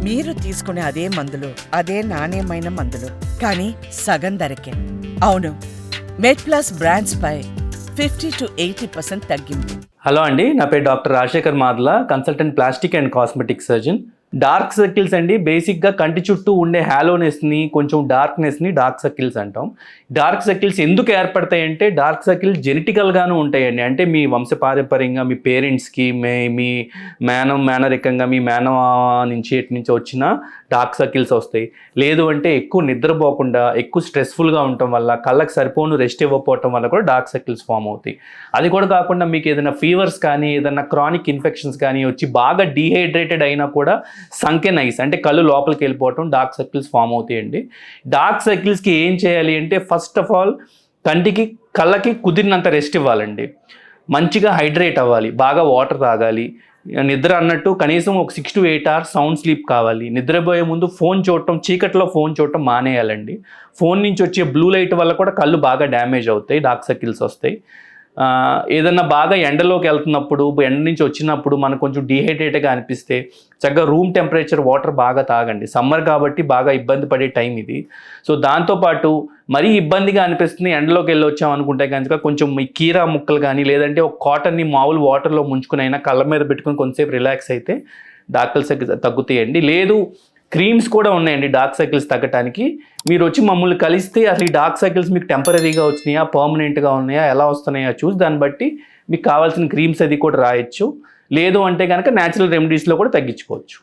మీరు తీసుకునే అదే మందులు, అదే నాణ్యమైన మందులు, కానీ సగం ధరకే. అవును, మెడ్ప్లస్ బ్రాండ్స్ పై 50 to 80% తగ్గింపు. హలో అండి, నా పేరు doctor Rajasekhar Madla, consultant plastic and cosmetic surgeon. Dark circles అండి, బేసిక్గా కంటి చుట్టూ ఉండే హ్యాలోనెస్ని, కొంచెం డార్క్నెస్ని డార్క్ సర్కిల్స్ అంటాం. డార్క్ సర్కిల్స్ ఎందుకు ఏర్పడతాయంటే, డార్క్ సర్కిల్స్ జెనెటికల్గాను ఉంటాయండి. అంటే మీ వంశపారంపర్యంగా మీ పేరెంట్స్కి, మీ మేనరికంగా మీ మేనవ నుంచి ఎటు నుంచి వచ్చిన డార్క్ సర్కిల్స్ వస్తాయి. లేదు అంటే ఎక్కువ నిద్రపోకుండా, ఎక్కువ స్ట్రెస్ఫుల్గా ఉండటం వల్ల, కళ్ళకి సరిపోను రెస్ట్ ఇవ్వకపోవటం వల్ల కూడా డార్క్ సర్కిల్స్ ఫామ్ అవుతాయి. అది కూడా కాకుండా మీకు ఏదైనా ఫీవర్స్ కానీ, ఏదైనా క్రానిక్ ఇన్ఫెక్షన్స్ కానీ వచ్చి బాగా డీహైడ్రేటెడ్ అయినా కూడా సంకెన్ ఐస్ అంటే కళ్ళు లోపలికి వెళ్ళిపోవటం, డార్క్ సర్కిల్స్ ఫామ్ అవుతాయండి. డార్క్ సర్కిల్స్కి ఏం చేయాలి అంటే, ఫస్ట్ ఆఫ్ ఆల్ కళ్ళకి కుదిరినంత రెస్ట్ ఇవ్వాలండి. మంచిగా హైడ్రేట్ అవ్వాలి, బాగా వాటర్ తాగాలి. నిద్ర అన్నట్టు కనీసం ఒక 6 to 8 hours సౌండ్ స్లీప్ కావాలి. నిద్రపోయే ముందు చీకట్లో ఫోన్ చూడటం మానేయాలండి. ఫోన్ నుంచి వచ్చే బ్లూ లైట్ వల్ల కూడా కళ్ళు బాగా డ్యామేజ్ అవుతాయి, డార్క్ సర్కిల్స్ వస్తాయి. ఏదన్నా బాగా ఎండలోకి వెళ్తున్నప్పుడు, ఎండ నుంచి వచ్చినప్పుడు మనకు కొంచెం డీహైడ్రేట్గా అనిపిస్తే చక్కగా రూమ్ టెంపరేచర్ వాటర్ బాగా తాగండి. సమ్మర్ కాబట్టి బాగా ఇబ్బంది పడే టైం ఇది. సో దాంతోపాటు మరీ ఇబ్బందిగా అనిపిస్తుంది ఎండలోకి వెళ్ళి వచ్చాం అనుకుంటే కనుక కొంచెం ఈ కీరా ముక్కలు కానీ, లేదంటే ఒక కాటన్ని మామూలు వాటర్లో ముంచుకుని అయినా కళ్ళ మీద పెట్టుకుని కొంతసేపు రిలాక్స్ అయితే డార్క్ సర్కిల్స్ తగ్గుతాయండి. లేదు, క్రీమ్స్ కూడా ఉన్నాయండి డార్క్ సర్కిల్స్ తగ్గడానికి. మీరు వచ్చి మమ్మల్ని కలిస్తే అసలు ఈ డార్క్ సర్కిల్స్ మీకు టెంపరీగా వచ్చినాయా, పర్మనెంట్గా ఉన్నాయా, ఎలా వస్తున్నాయా చూసి దాన్ని బట్టి మీకు కావాల్సిన క్రీమ్స్ అది కూడా రాయొచ్చు. లేదు అంటే కనుక న్యాచురల్ రెమెడీస్లో కూడా తగ్గించుకోవచ్చు.